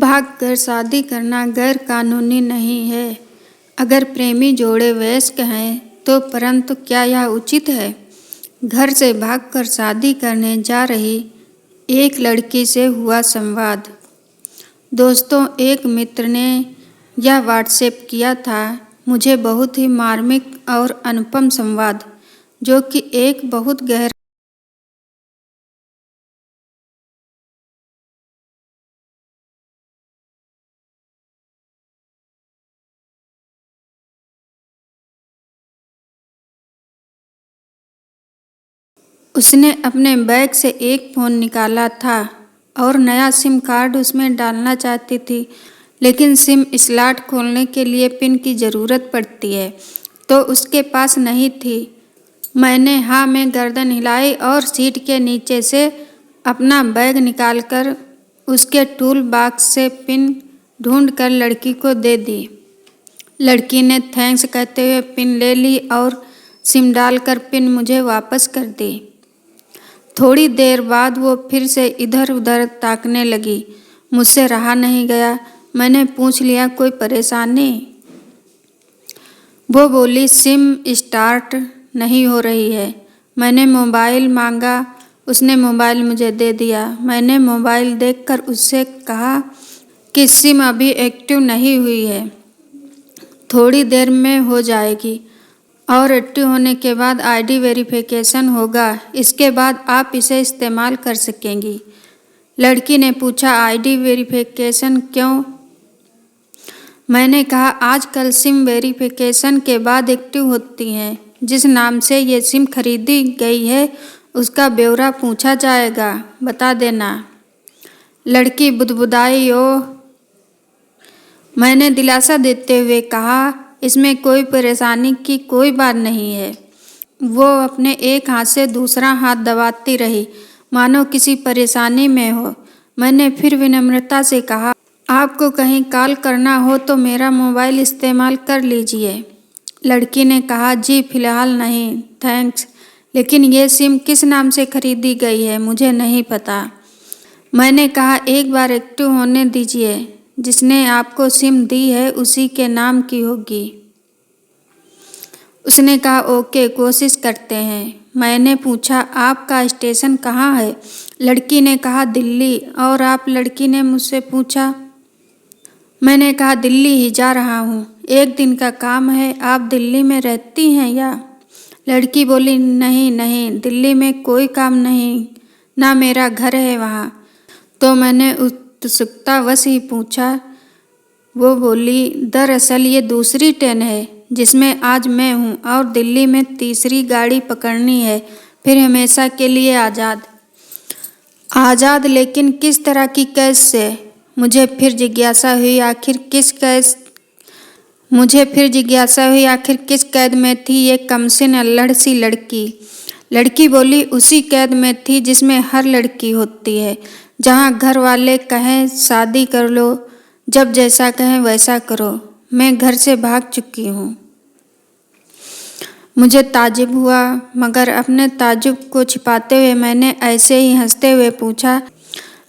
भागकर शादी करना गैर कानूनी नहीं है। अगर प्रेमी जोड़े वयस्क हैं तो परंतु क्या यह उचित है? घर से भागकर शादी करने जा रही एक लड़की से हुआ संवाद। दोस्तों, एक मित्र ने यह व्हाट्सएप किया था मुझे बहुत ही मार्मिक और अनुपम संवाद, जो कि एक बहुत गहरा उसने अपने बैग से एक फ़ोन निकाला था और नया सिम कार्ड उसमें डालना चाहती थी, लेकिन सिम स्लॉट खोलने के लिए पिन की ज़रूरत पड़ती है, तो उसके पास नहीं थी। मैंने हाँ में गर्दन हिलाई और सीट के नीचे से अपना बैग निकालकर उसके टूल बॉक्स से पिन ढूंढकर लड़की को दे दी। लड़की ने थैंक्स कहते हुए पिन ले ली और सिम डालकर पिन मुझे वापस कर दी। थोड़ी देर बाद वो फिर से इधर उधर ताकने लगी। मुझसे रहा नहीं गया। मैंने पूछ लिया, कोई परेशानी? वो बोली, सिम स्टार्ट नहीं हो रही है। मैंने मोबाइल मांगा, उसने मोबाइल मुझे दे दिया। मैंने मोबाइल देखकर उससे कहा कि सिम अभी एक्टिव नहीं हुई है, थोड़ी देर में हो जाएगी और एक्टिव होने के बाद आईडी वेरिफिकेशन होगा, इसके बाद आप इसे इस्तेमाल कर सकेंगी। लड़की ने पूछा, आईडी वेरिफिकेशन क्यों? मैंने कहा, आजकल सिम वेरिफिकेशन के बाद एक्टिव होती हैं। जिस नाम से ये सिम खरीदी गई है उसका ब्यौरा पूछा जाएगा, बता देना। लड़की बुदबुदाई। ओह, मैंने दिलासा देते हुए कहा, इसमें कोई परेशानी की कोई बात नहीं है। वो अपने एक हाथ से दूसरा हाथ दबाती रही, मानो किसी परेशानी में हो। मैंने फिर विनम्रता से कहा, आपको कहीं कॉल करना हो तो मेरा मोबाइल इस्तेमाल कर लीजिए। लड़की ने कहा, जी फिलहाल नहीं, थैंक्स, लेकिन ये सिम किस नाम से खरीदी गई है मुझे नहीं पता। मैंने कहा, एक बार एक्टिव होने दीजिए, जिसने आपको सिम दी है उसी के नाम की होगी। उसने कहा, ओके, कोशिश करते हैं। मैंने पूछा, आपका स्टेशन कहाँ है? लड़की ने कहा, दिल्ली। और आप? लड़की ने मुझसे पूछा। मैंने कहा, दिल्ली ही जा रहा हूँ, एक दिन का काम है। आप दिल्ली में रहती हैं या? लड़की बोली, नहीं नहीं, दिल्ली में कोई काम नहीं, ना मेरा घर है वहाँ। तो मैंने उत्सुकतावश ही पूछा। वो बोली, दरअसल ये दूसरी ट्रेन है जिसमें आज मैं हूँ और दिल्ली में तीसरी गाड़ी पकड़नी है, फिर हमेशा के लिए आज़ाद। आज़ाद, लेकिन किस तरह की कैद से? मुझे फिर जिज्ञासा हुई, आखिर किस कैद में थी ये कमसिन अल्लड़ सी लड़की। लड़की बोली, उसी कैद में थी जिसमें हर लड़की होती है, जहाँ घर वाले कहें शादी कर लो, जब जैसा कहें वैसा करो। मैं घर से भाग चुकी हूँ। मुझे ताज्जुब हुआ, मगर अपने ताज्जुब को छिपाते हुए मैंने ऐसे ही हंसते हुए पूछा,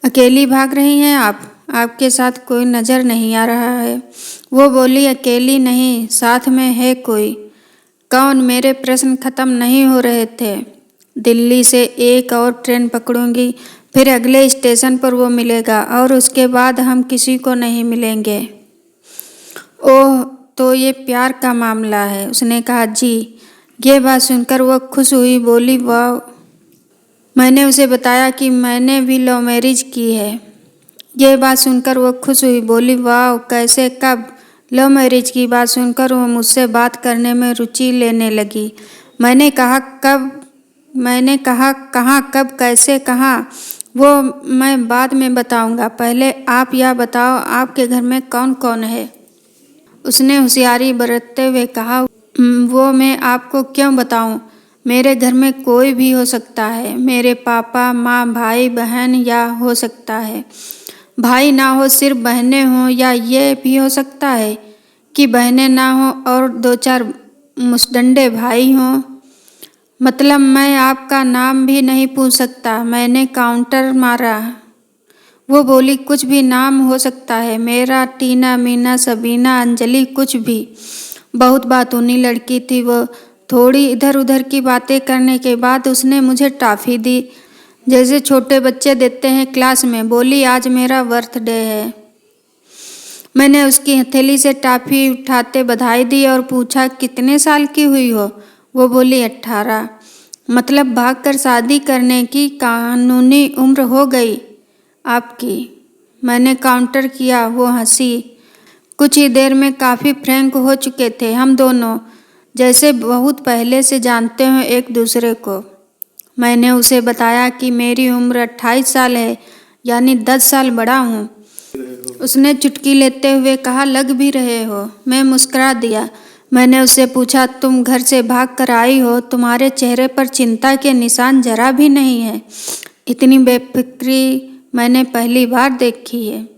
अकेली भाग रही हैं आप? आपके साथ कोई नज़र नहीं आ रहा है। वो बोली, अकेली नहीं, साथ में है कोई। कौन? मेरे प्रश्न खत्म नहीं हो रहे थे। दिल्ली से एक और ट्रेन पकड़ूंगी, फिर अगले स्टेशन पर वो मिलेगा और उसके बाद हम किसी को नहीं मिलेंगे। ओह, तो ये प्यार का मामला है? उसने कहा, जी। ये बात सुनकर वो खुश हुई, बोली, वाह। मैंने उसे बताया कि मैंने भी लव मैरिज की है। ये बात सुनकर वो खुश हुई, बोली, वाह, कैसे, कब? लव मैरिज की बात सुनकर वो मुझसे बात करने में रुचि लेने लगी। मैंने कहा, कहाँ, कब, कैसे, कहाँ? वो मैं बाद में बताऊंगा, पहले आप यह बताओ, आपके घर में कौन कौन है? उसने होशियारी बरतते हुए कहा, वो मैं आपको क्यों बताऊं? मेरे घर में कोई भी हो सकता है, मेरे पापा, माँ, भाई, बहन, या हो सकता है भाई ना हो, सिर्फ बहनें हों, या ये भी हो सकता है कि बहनें ना हो और दो चार मुस्टंडे भाई हों। मतलब मैं आपका नाम भी नहीं पूछ सकता। मैंने काउंटर मारा। वो बोली, कुछ भी नाम हो सकता है, मेरा, टीना, मीना, सबीना, अंजलि, कुछ भी। बहुत बातूनी लड़की थी वो। थोड़ी इधर उधर की बातें करने के बाद उसने मुझे टॉफ़ी दी, जैसे छोटे बच्चे देते हैं क्लास में। बोली, आज मेरा बर्थडे है। मैंने उसकी हथेली से टॉफ़ी उठाते बधाई दी और पूछा, कितने साल की हुई हो? वो बोली, 18। मतलब भागकर शादी करने की कानूनी उम्र हो गई आपकी? मैंने काउंटर किया। वो हंसी। कुछ ही देर में काफ़ी फ्रैंक हो चुके थे हम दोनों, जैसे बहुत पहले से जानते हो एक दूसरे को। मैंने उसे बताया कि मेरी उम्र 28 साल है, यानी 10 साल बड़ा हूँ। उसने चुटकी लेते हुए कहा, लग भी रहे हो। मैं मुस्कुरा दिया। मैंने उससे पूछा, तुम घर से भाग कर आई हो, तुम्हारे चेहरे पर चिंता के निशान जरा भी नहीं है। इतनी बेफिक्री मैंने पहली बार देखी है।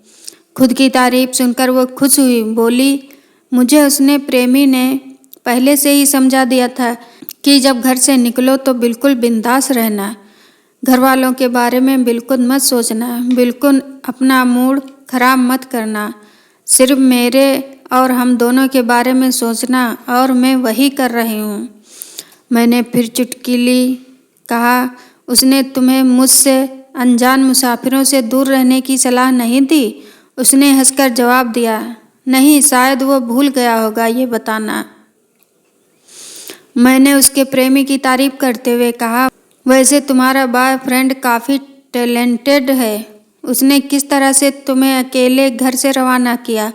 खुद की तारीफ सुनकर वो खुश हुई। बोली, मुझे उसने प्रेमी ने पहले से ही समझा दिया था कि जब घर से निकलो तो बिल्कुल बिंदास रहना, घर वालों के बारे में बिल्कुल मत सोचना, बिल्कुल अपना मूड खराब मत करना, सिर्फ मेरे और हम दोनों के बारे में सोचना, और मैं वही कर रही हूँ। मैंने फिर चुटकी ली। कहा, उसने तुम्हें मुझसे अनजान मुसाफिरों से दूर रहने की सलाह नहीं दी? उसने हंसकर जवाब दिया, नहीं, शायद वो भूल गया होगा ये बताना। मैंने उसके प्रेमी की तारीफ करते हुए कहा, वैसे तुम्हारा बॉयफ्रेंड काफ़ी टैलेंटेड है। उसने किस तरह से तुम्हें अकेले घर से रवाना किया?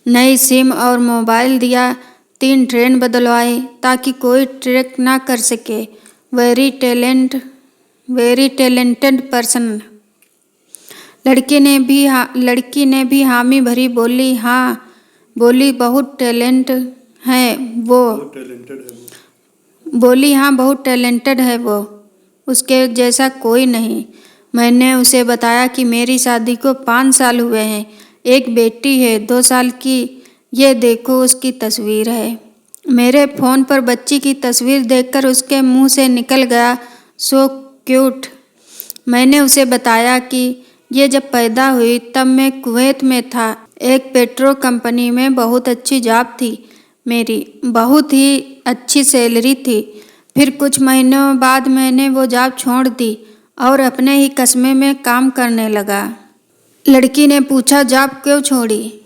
नई सिम और मोबाइल दिया, 3 ट्रेन बदलवाई ताकि कोई ट्रैक ना कर सके। Very talented person. लड़की ने भी हामी भरी। बोली, हाँ। बोली, बहुत टैलेंट है वो। बोली, हाँ, बहुत टैलेंटेड है वो, उसके जैसा कोई नहीं। मैंने उसे बताया कि मेरी शादी को 5 साल हुए हैं, एक बेटी है 2 साल की। ये देखो उसकी तस्वीर है। मेरे फ़ोन पर बच्ची की तस्वीर देखकर उसके मुंह से निकल गया, सो क्यूट। मैंने उसे बताया कि ये जब पैदा हुई तब मैं कुवैत में था, एक पेट्रो कंपनी में बहुत अच्छी जॉब थी मेरी, बहुत ही अच्छी सैलरी थी। फिर कुछ महीनों बाद मैंने वो जॉब छोड़ दी और अपने ही कस्बे में काम करने लगा। लड़की ने पूछा, जॉब क्यों छोड़ी?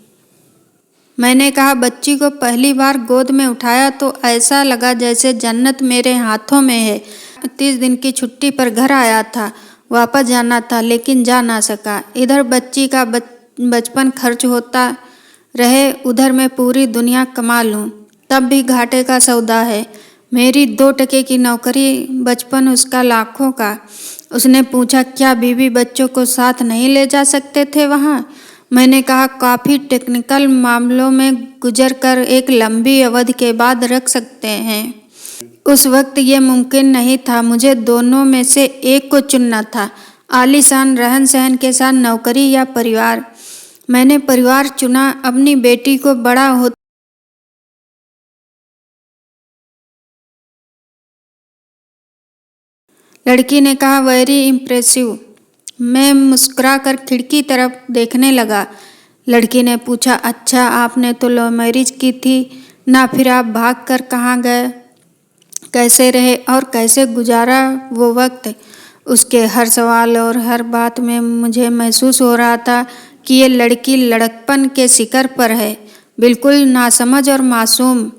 मैंने कहा, बच्ची को पहली बार गोद में उठाया तो ऐसा लगा जैसे जन्नत मेरे हाथों में है। 30 दिन की छुट्टी पर घर आया था, वापस जाना था लेकिन जा ना सका। इधर बच्ची का बचपन खर्च होता रहे, उधर मैं पूरी दुनिया कमा लूँ तब भी घाटे का सौदा है। मेरी 2 टके की नौकरी, बचपन उसका लाखों का। उसने पूछा, क्या बीवी बच्चों को साथ नहीं ले जा सकते थे वहाँ? मैंने कहा, काफ़ी टेक्निकल मामलों में गुजर कर एक लंबी अवधि के बाद रख सकते हैं। उस वक्त ये मुमकिन नहीं था। मुझे दोनों में से एक को चुनना था, आलीशान रहन सहन के साथ नौकरी या परिवार। मैंने परिवार चुना। अपनी बेटी को बड़ा हो लड़की ने कहा, वेरी इम्प्रेसिव। मैं मुस्कुराकर खिड़की तरफ देखने लगा। लड़की ने पूछा, अच्छा, आपने तो लव मैरिज की थी ना, फिर आप भाग कर कहाँ गए? कैसे रहे और कैसे गुजारा वो वक्त? उसके हर सवाल और हर बात में मुझे महसूस हो रहा था कि ये लड़की लड़कपन के शिखर पर है, बिल्कुल नासमझ और मासूम।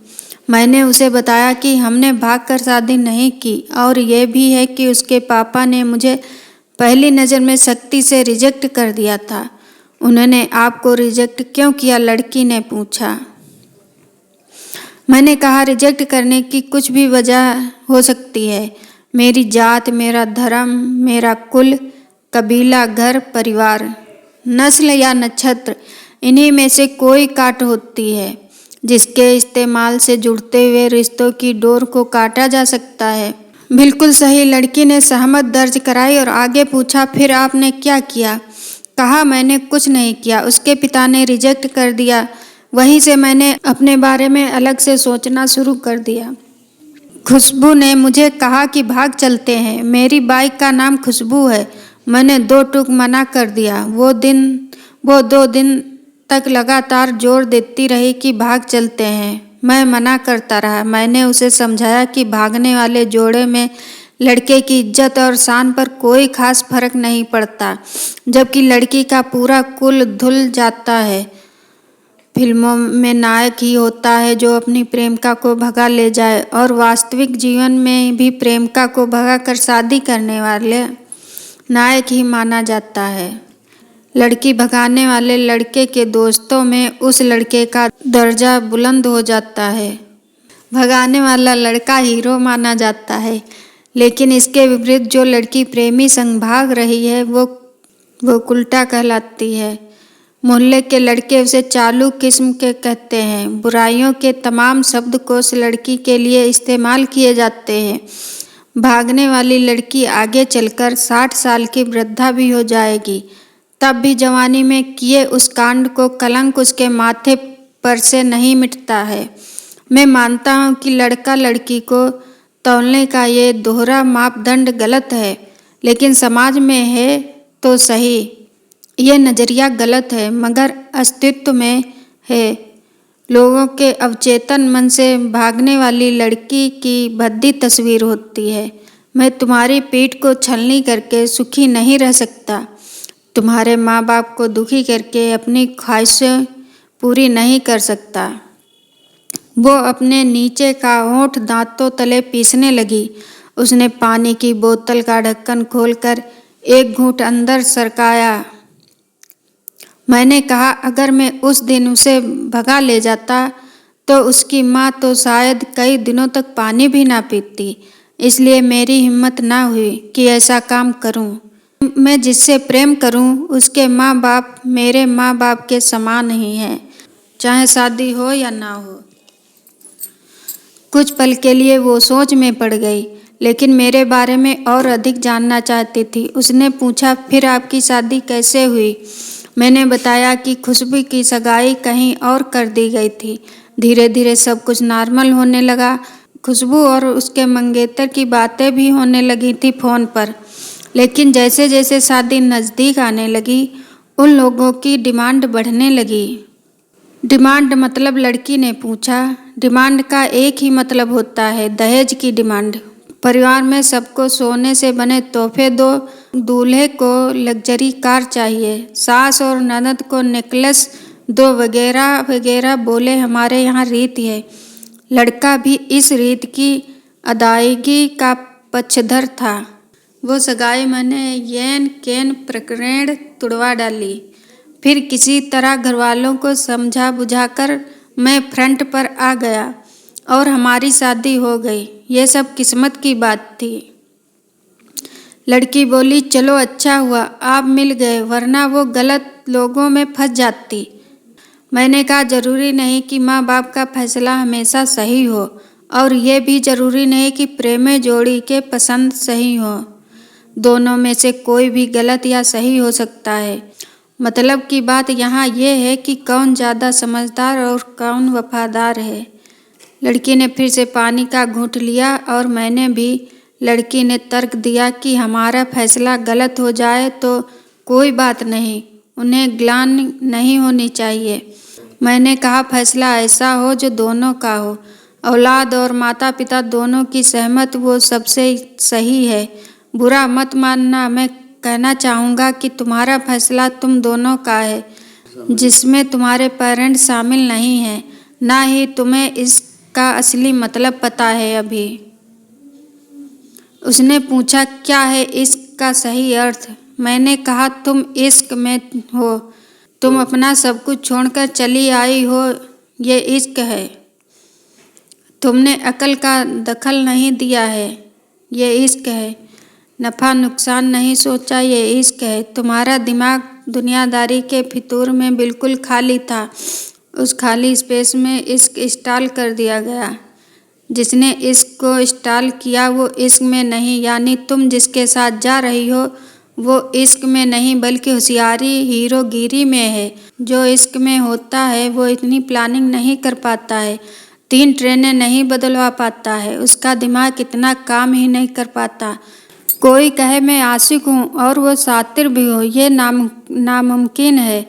मैंने उसे बताया कि हमने भागकर शादी नहीं की, और ये भी है कि उसके पापा ने मुझे पहली नज़र में सख्ती से रिजेक्ट कर दिया था। उन्होंने आपको रिजेक्ट क्यों किया? लड़की ने पूछा। मैंने कहा, रिजेक्ट करने की कुछ भी वजह हो सकती है। मेरी जात, मेरा धर्म, मेरा कुल, कबीला, घर, परिवार, नस्ल या नक्षत्र, इन्हीं में से कोई काट होती है जिसके इस्तेमाल से जुड़ते हुए रिश्तों की डोर को काटा जा सकता है। बिल्कुल सही। लड़की ने सहमत दर्ज कराई और आगे पूछा, फिर आपने क्या किया? कहा, मैंने कुछ नहीं किया। उसके पिता ने रिजेक्ट कर दिया। वहीं से मैंने अपने बारे में अलग से सोचना शुरू कर दिया। खुशबू ने मुझे कहा कि भाग चलते हैं। मेरी बाइक का नाम खुशबू है। मैंने 2 टूक मना कर दिया। वो 2 दिन तक लगातार जोर देती रही कि भाग चलते हैं। मैं मना करता रहा। मैंने उसे समझाया कि भागने वाले जोड़े में लड़के की इज्जत और शान पर कोई खास फर्क नहीं पड़ता, जबकि लड़की का पूरा कुल धुल जाता है। फिल्मों में नायक ही होता है जो अपनी प्रेमिका को भगा ले जाए, और वास्तविक जीवन में भी प्रेमिका को भगाकर शादी करने वाले नायक ही माना जाता है। लड़की भगाने वाले लड़के के दोस्तों में उस लड़के का दर्जा बुलंद हो जाता है। भगाने वाला लड़का हीरो माना जाता है, लेकिन इसके विपरीत जो लड़की प्रेमी संग भाग रही है वो उल्टा कहलाती है। मोहल्ले के लड़के उसे चालू किस्म के कहते हैं। बुराइयों के तमाम शब्दकोश लड़की के लिए इस्तेमाल किए जाते हैं। भागने वाली लड़की आगे चलकर 60 साल की वृद्धा भी हो जाएगी, तब भी जवानी में किए उस कांड को कलंक उसके माथे पर से नहीं मिटता है। मैं मानता हूँ कि लड़का लड़की को तौलने का ये दोहरा मापदंड गलत है, लेकिन समाज में है तो सही, ये नज़रिया गलत है मगर अस्तित्व में है। लोगों के अवचेतन मन से भागने वाली लड़की की भद्दी तस्वीर होती है। मैं तुम्हारी पीठ को छलनी करके सुखी नहीं रह सकता। तुम्हारे माँ बाप को दुखी करके अपनी ख्वाहिशें पूरी नहीं कर सकता। वो अपने नीचे का होंठ दांतों तले पीसने लगी। उसने पानी की बोतल का ढक्कन खोलकर एक घूंट अंदर सरकाया। मैंने कहा, अगर मैं उस दिन उसे भगा ले जाता तो उसकी माँ तो शायद कई दिनों तक पानी भी ना पीती। इसलिए मेरी हिम्मत ना हुई कि ऐसा काम करूं। मैं जिससे प्रेम करूं उसके माँ बाप मेरे माँ बाप के समान ही हैं, चाहे शादी हो या ना हो। कुछ पल के लिए वो सोच में पड़ गई, लेकिन मेरे बारे में और अधिक जानना चाहती थी। उसने पूछा, फिर आपकी शादी कैसे हुई? मैंने बताया कि खुशबू की सगाई कहीं और कर दी गई थी। धीरे धीरे सब कुछ नॉर्मल होने लगा। खुशबू और उसके मंगेतर की बातें भी होने लगी थी फ़ोन पर, लेकिन जैसे जैसे शादी नज़दीक आने लगी उन लोगों की डिमांड बढ़ने लगी। डिमांड मतलब? लड़की ने पूछा। डिमांड का एक ही मतलब होता है, दहेज की डिमांड। परिवार में सबको सोने से बने तोहफे दो, दूल्हे को लग्जरी कार चाहिए, सास और ननद को नेकलेस दो, वगैरह वगैरह। बोले, हमारे यहाँ रीत है। लड़का भी इस रीत की अदायगी का पक्षधर था। वो सगाई मैंने येन केन प्रकरण तुड़वा डाली। फिर किसी तरह घरवालों को समझा बुझाकर मैं फ्रंट पर आ गया और हमारी शादी हो गई। ये सब किस्मत की बात थी। लड़की बोली, चलो अच्छा हुआ आप मिल गए, वरना वो गलत लोगों में फंस जाती। मैंने कहा, जरूरी नहीं कि माँ बाप का फैसला हमेशा सही हो, और ये भी जरूरी नहीं कि प्रेमी जोड़ी के पसंद सही हो। दोनों में से कोई भी गलत या सही हो सकता है। मतलब की बात यहाँ ये है कि कौन ज़्यादा समझदार और कौन वफादार है। लड़की ने फिर से पानी का घूंट लिया और मैंने भी। लड़की ने तर्क दिया कि हमारा फैसला गलत हो जाए तो कोई बात नहीं, उन्हें ग्लानि नहीं होनी चाहिए। मैंने कहा, फैसला ऐसा हो जो दोनों का हो। औलाद और माता पिता दोनों की सहमत वो सबसे सही है। बुरा मत मानना, मैं कहना चाहूँगा कि तुम्हारा फैसला तुम दोनों का है, जिसमें तुम्हारे पेरेंट्स शामिल नहीं हैं। ना ही तुम्हें इसका असली मतलब पता है अभी। उसने पूछा, क्या है इश्क का सही अर्थ? मैंने कहा, तुम इश्क में हो, तुम अपना सब कुछ छोड़कर चली आई हो, ये इश्क है। तुमने अकल का दखल नहीं दिया है, ये इश्क है। नफ़ा नुकसान नहीं सोचा, ये इश्क है। तुम्हारा दिमाग दुनियादारी के फितूर में बिल्कुल खाली था। उस खाली स्पेस में इश्क इंस्टॉल कर दिया गया। जिसने इश्क को इंस्टॉल किया वो इश्क में नहीं, यानी तुम जिसके साथ जा रही हो वो इश्क में नहीं बल्कि होशियारी हीरोगिरी में है। जो इश्क में होता है वो इतनी प्लानिंग नहीं कर पाता है, 3 ट्रेनें नहीं बदलवा पाता है, उसका दिमाग इतना काम ही नहीं कर पाता। कोई कहे मैं आशिक हूँ और वो शातिर भी हो, ये नामुमकिन है।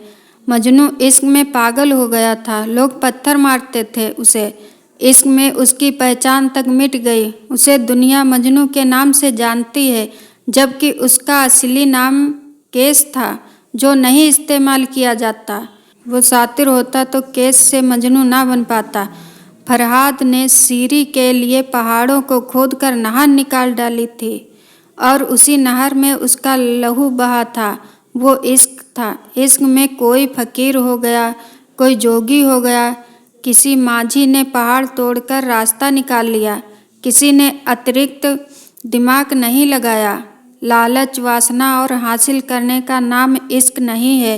मजनू इश्क में पागल हो गया था। लोग पत्थर मारते थे उसे। इश्क में उसकी पहचान तक मिट गई। उसे दुनिया मजनू के नाम से जानती है, जबकि उसका असली नाम केस था, जो नहीं इस्तेमाल किया जाता। वो शातिर होता तो केस से मजनू ना बन पाता। फरहाद ने सीरी के लिए पहाड़ों को खोदकर नहर निकाल डाली थी, और उसी नहर में उसका लहू बहा था। वो इश्क था। इश्क में कोई फकीर हो गया, कोई जोगी हो गया। किसी माझी ने पहाड़ तोड़कर रास्ता निकाल लिया। किसी ने अतिरिक्त दिमाग नहीं लगाया। लालच, वासना और हासिल करने का नाम इश्क नहीं है।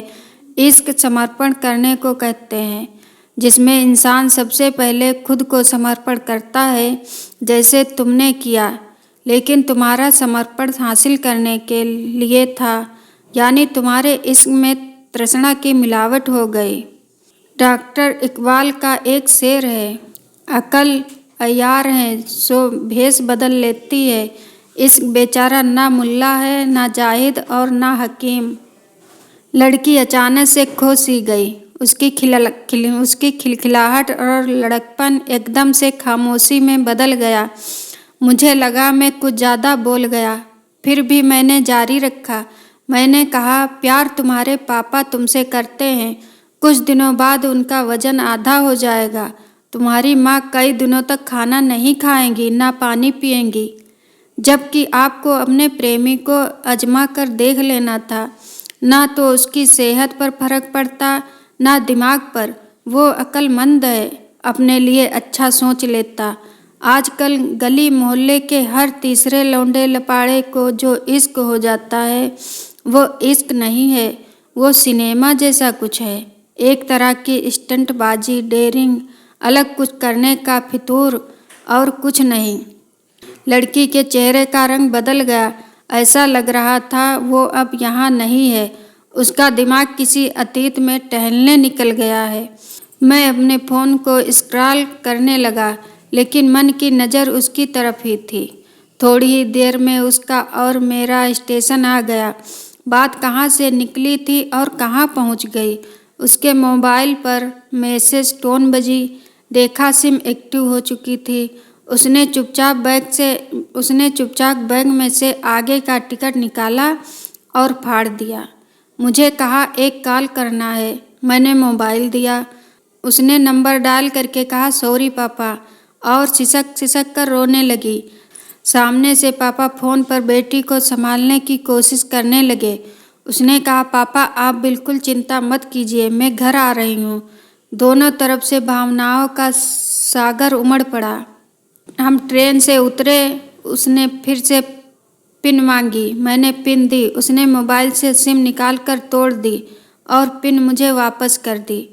इश्क समर्पण करने को कहते हैं, जिसमें इंसान सबसे पहले खुद को समर्पण करता है, जैसे तुमने किया। लेकिन तुम्हारा समर्पण हासिल करने के लिए था, यानी तुम्हारे इश्क में तृष्णा की मिलावट हो गई। डॉक्टर इकबाल का एक शेर है, अकल अय्यार है सो भेष बदल लेती है। इश्क बेचारा ना मुल्ला है, ना जाहिद और ना हकीम। लड़की अचानक से खो सी गई। उसकी खिलखिलाहट और लड़कपन एकदम से खामोशी में बदल गया। मुझे लगा मैं कुछ ज़्यादा बोल गया, फिर भी मैंने जारी रखा। मैंने कहा, प्यार तुम्हारे पापा तुमसे करते हैं। कुछ दिनों बाद उनका वजन आधा हो जाएगा। तुम्हारी माँ कई दिनों तक खाना नहीं खाएंगी, ना पानी पिएंगी। जबकि आपको अपने प्रेमी को आजमा कर देख लेना था। ना तो उसकी सेहत पर फर्क पड़ता, ना दिमाग पर। वो अक्लमंद है, अपने लिए अच्छा सोच लेता। आजकल गली मोहल्ले के हर तीसरे लौंडे लपाड़े को जो इश्क हो जाता है, वो इश्क नहीं है, वो सिनेमा जैसा कुछ है। एक तरह की स्टंटबाजी, डेयरिंग, अलग कुछ करने का फितूर, और कुछ नहीं। लड़की के चेहरे का रंग बदल गया। ऐसा लग रहा था वो अब यहाँ नहीं है। उसका दिमाग किसी अतीत में टहलने निकल गया है। मैं अपने फ़ोन को स्क्रॉल करने लगा, लेकिन मन की नज़र उसकी तरफ ही थी। थोड़ी ही देर में उसका और मेरा स्टेशन आ गया। बात कहाँ से निकली थी और कहाँ पहुँच गई। उसके मोबाइल पर मैसेज टोन बजी। देखा सिम एक्टिव हो चुकी थी। उसने चुपचाप बैग में से आगे का टिकट निकाला और फाड़ दिया। मुझे कहा, एक कॉल करना है। मैंने मोबाइल दिया। उसने नंबर डायल करके कहा, सॉरी पापा, और सिसक कर रोने लगी। सामने से पापा फ़ोन पर बेटी को संभालने की कोशिश करने लगे। उसने कहा, पापा आप बिल्कुल चिंता मत कीजिए, मैं घर आ रही हूँ। दोनों तरफ से भावनाओं का सागर उमड़ पड़ा। हम ट्रेन से उतरे। उसने फिर से पिन मांगी। मैंने पिन दी। उसने मोबाइल से सिम निकाल कर तोड़ दी और पिन मुझे वापस कर दी।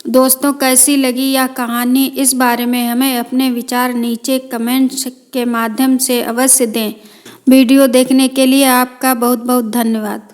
दोस्तों, कैसी लगी यह कहानी? इस बारे में हमें अपने विचार नीचे कमेंट्स के माध्यम से अवश्य दें। वीडियो देखने के लिए आपका बहुत बहुत धन्यवाद।